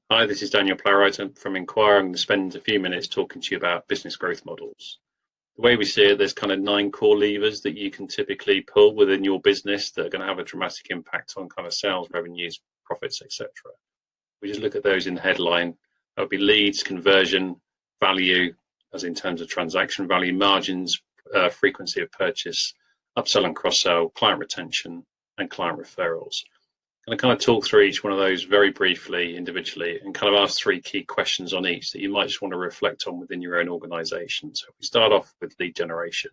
Hi, this is Daniel Plowright from Enquir. I'm going to spend a few minutes talking to you about business growth models. The way we see it, there's kind of 9 core levers that you can typically pull within your business that are going to have a dramatic impact on kind of sales, revenues, profits, etc. We just look at those in the headline. That would be leads, conversion, value, as in terms of transaction value, margins, frequency of purchase, upsell and cross-sell, client retention, and client referrals. And I kind of talk through each one of those very briefly, individually, and kind of ask 3 key questions on each that you might just want to reflect on within your own organization. So if we start off with lead generation,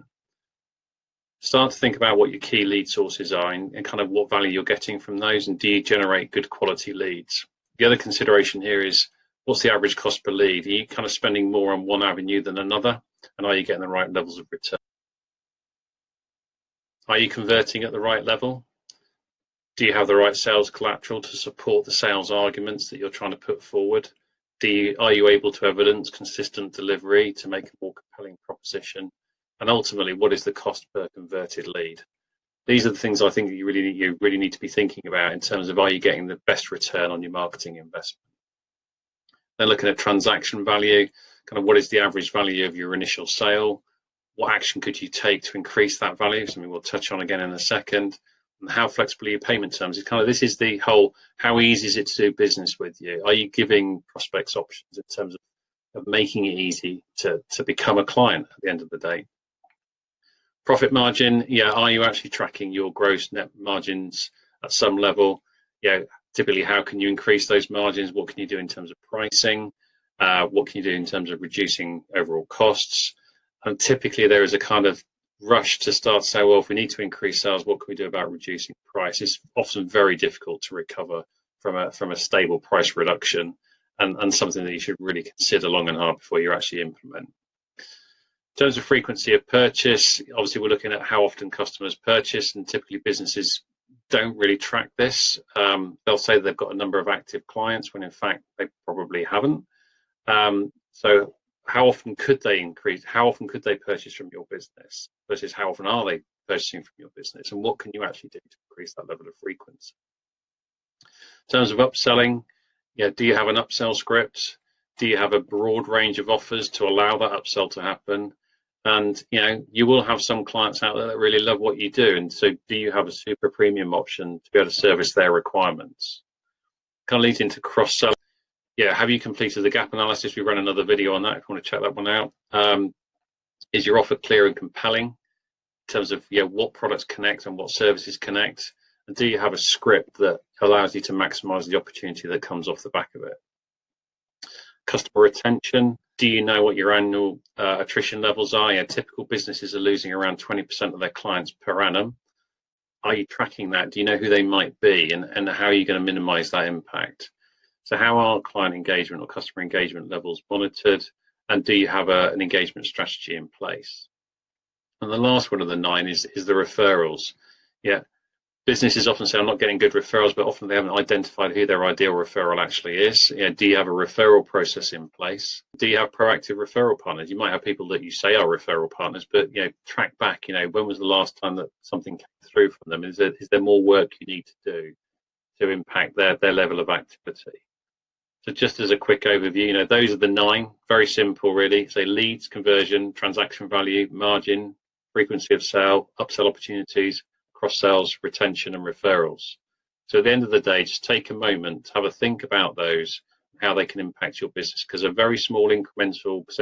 start to think about what your key lead sources are and kind of what value you're getting from those, and do you generate good quality leads? The other consideration here is, what's the average cost per lead? Are you kind of spending more on one avenue than another? And are you getting the right levels of return? Are you converting at the right level? Do you have the right sales collateral to support the sales arguments that you're trying to put forward? Are you able to evidence consistent delivery to make a more compelling proposition? And ultimately, what is the cost per converted lead? These are the things I think that you really need to be thinking about in terms of, are you getting the best return on your marketing investment? Then looking at transaction value, kind of what is the average value of your initial sale? What action could you take to increase that value? Something we'll touch on again in a second. And how flexible are your payment terms? It's kind of, this is the whole, how easy is it to do business with you? Are you giving prospects options in terms of making it easy to become a client at the end of the day? Profit margin, are you actually tracking your gross net margins at some level? Typically, how can you increase those margins? What can you do in terms of pricing? What can you do in terms of reducing overall costs? And typically there is a kind of rush to start to say, well, if we need to increase sales, what can we do about reducing price? It's often very difficult to recover from a stable price reduction, and something that you should really consider long and hard before you actually implement. In terms of frequency of purchase, obviously we're looking at how often customers purchase, and typically businesses don't really track this. They'll say they've got a number of active clients when in fact they probably haven't. So how often could they purchase from your business versus how often are they purchasing from your business, and what can you actually do to increase that level of frequency? In terms of upselling, do you have an upsell script? Do you have a broad range of offers to allow that upsell to happen? And you will have some clients out there that really love what you do, and so do you have a super premium option to be able to service their requirements? Kind of leads into cross-sell. Have you completed the gap analysis? We ran another video on that if you want to check that one out. Is your offer clear and compelling in terms of what products connect and what services connect? And do you have a script that allows you to maximize the opportunity that comes off the back of it? Customer retention. Do you know what your annual attrition levels are? Typical businesses are losing around 20% of their clients per annum. Are you tracking that? Do you know who they might be, and how are you going to minimize that impact? So how are client engagement or customer engagement levels monitored, and do you have an engagement strategy in place? And the last one of the 9 is the referrals. Businesses often say, I'm not getting good referrals, but often they haven't identified who their ideal referral actually is. Do you have a referral process in place? Do you have proactive referral partners? You might have people that you say are referral partners, but track back, when was the last time that something came through from them? Is there more work you need to do to impact their level of activity? So just as a quick overview, those are the 9, very simple really. So leads, conversion, transaction value, margin, frequency of sale, upsell opportunities, cross-sales, retention, and referrals. So at the end of the day, just take a moment to have a think about those, how they can impact your business, because a very small incremental percentage